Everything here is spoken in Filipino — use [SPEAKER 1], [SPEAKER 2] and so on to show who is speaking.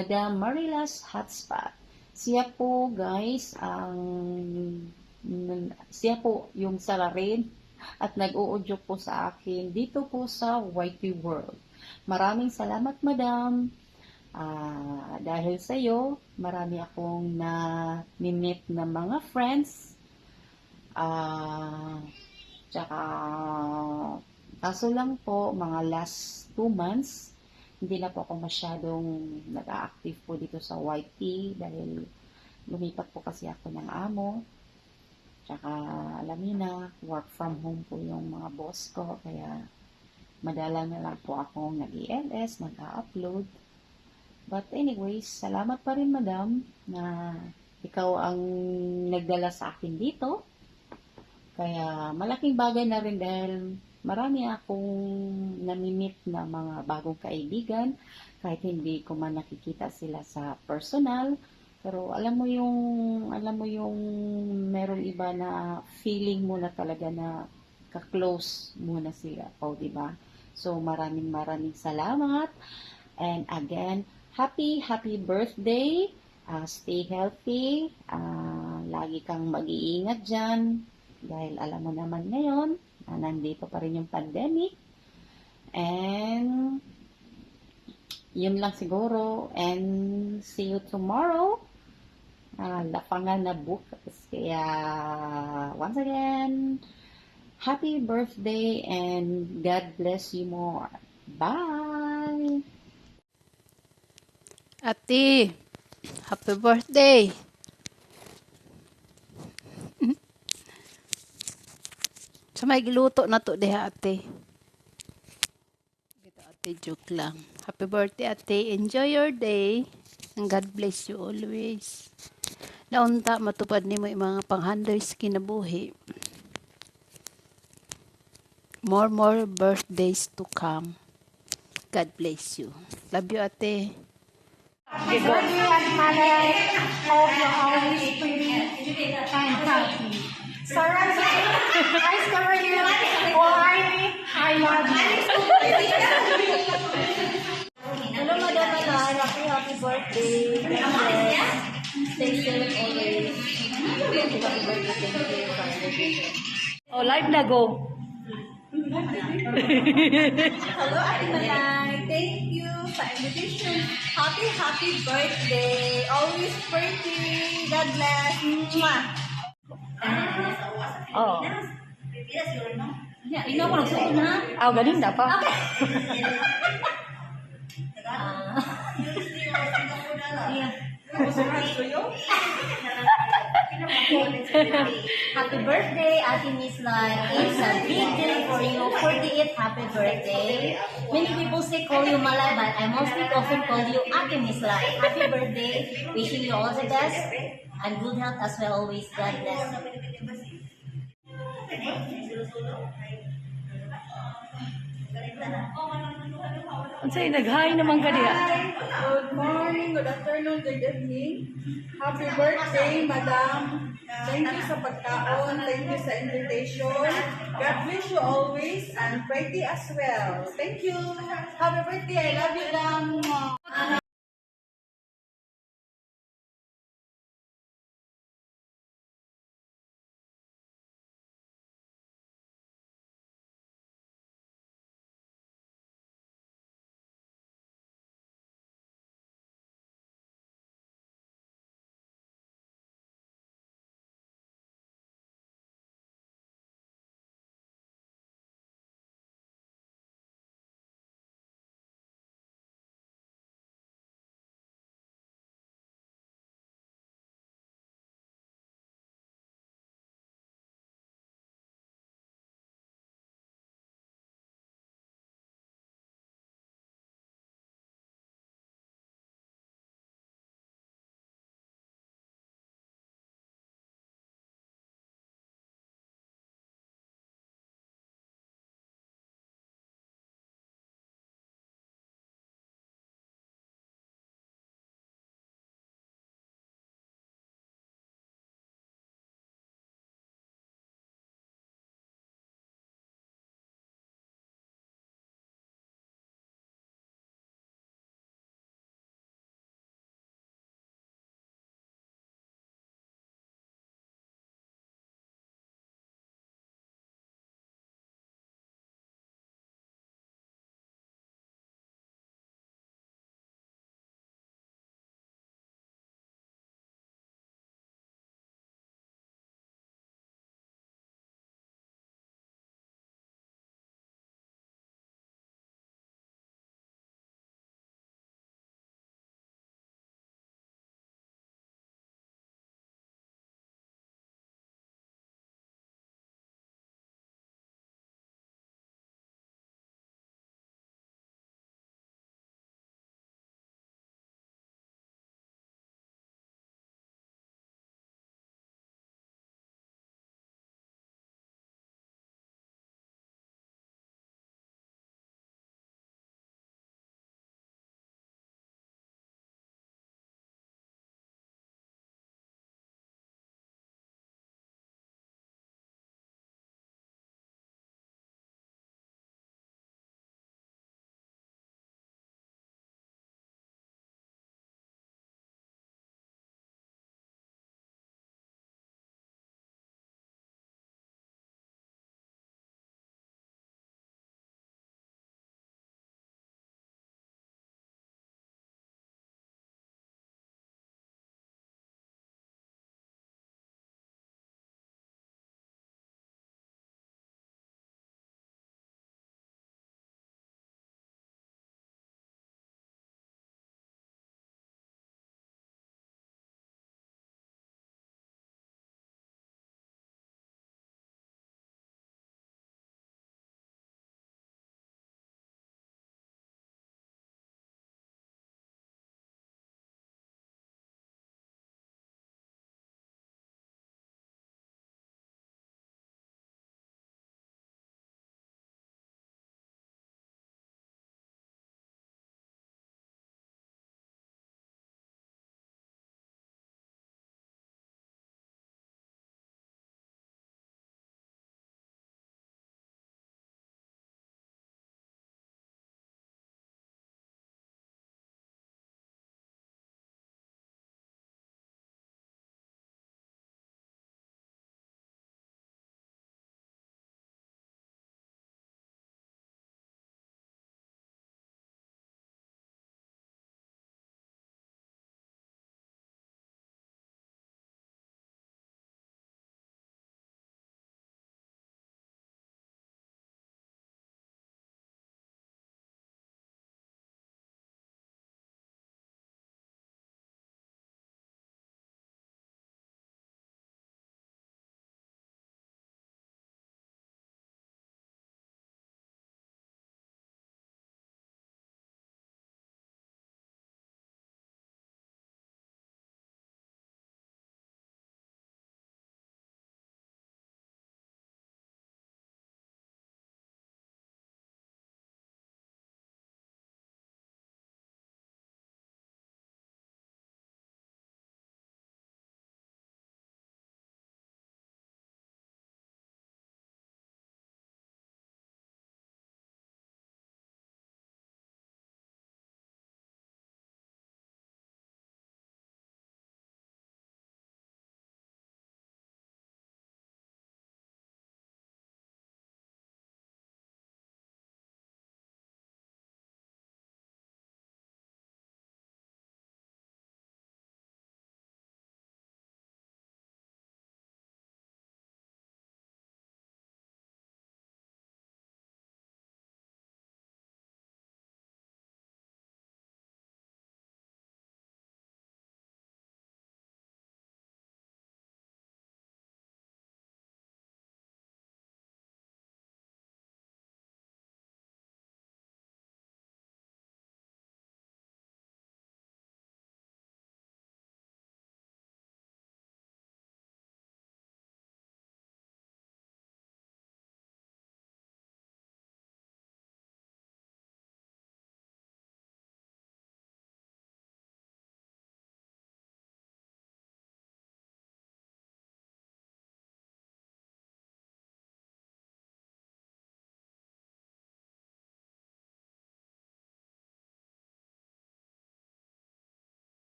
[SPEAKER 1] Madam Marilas Hotspot. Siya po guys, siya po yung salarin at nag-uudyok po sa akin dito po sa YT World. Maraming salamat madam. Dahil sa iyo, marami akong na-meet na mga friends. Tsaka, kaso lang po, mga last 2 months, hindi na po ako masyadong nag-a-active po dito sa YT dahil lumipat po kasi ako ng amo. Tsaka, alam niyo na, work from home po yung mga boss ko, kaya madala na lang po akong nag-ELS, nag-a-upload. But anyways, salamat pa rin madam na ikaw ang nagdala sa akin dito. Kaya malaking bagay na rin dahil marami akong nami-meet na mga bagong kaibigan kahit hindi ko man nakikita sila sa personal. Pero alam mo yung merong iba na feeling mo na talaga na ka-close mo na sila. O, diba? So maraming salamat. And again, happy birthday. Stay healthy. Lagi kang mag-iingat dyan. Dahil alam mo naman ngayon, nandito pa rin yung pandemic. And, yun lang siguro. And, see you tomorrow. Lapangan na bukas. Kaya, once again, happy birthday and God bless you more. Bye!
[SPEAKER 2] Ate, happy birthday. Sa may giluto na to diha ate. Ito ate, joke lang. Happy birthday ate. Enjoy your day. And God bless you always. Naunta matupad nimo yung mga panghanders kinabuhi. More birthdays to come. God bless you. Love you ate.
[SPEAKER 3] Happy birthday, Mother. Hope you're always pretty and healthy. Sarah, I cover you. I love you. Hello, Madam Manar. Happy birthday. Stay safe always. Happy birthday.
[SPEAKER 2] Oh, live na go.
[SPEAKER 3] Hello, Ate Manay. Thank you sa invitation. Happy birthday. Always pretty. God bless. Mwah.
[SPEAKER 2] Oh.
[SPEAKER 3] Ikaw ko nagsuot na.
[SPEAKER 2] Galing na pa.
[SPEAKER 3] Happy birthday, Ate Miss Lai. It's a big day for you. 48th happy birthday. Many people say call you Malay, but I mostly often call you Ate Miss Lai. Happy birthday. Wishing you all the best and good health as well always. God bless.
[SPEAKER 2] Unsay nag-hi naman ka diha?
[SPEAKER 4] Good morning, good afternoon, good evening. Happy birthday, Madam. Thank you sa pagkaon. Thank you sa invitation. God bless you always and pretty as well. Thank you. Happy birthday. I love you, Madam.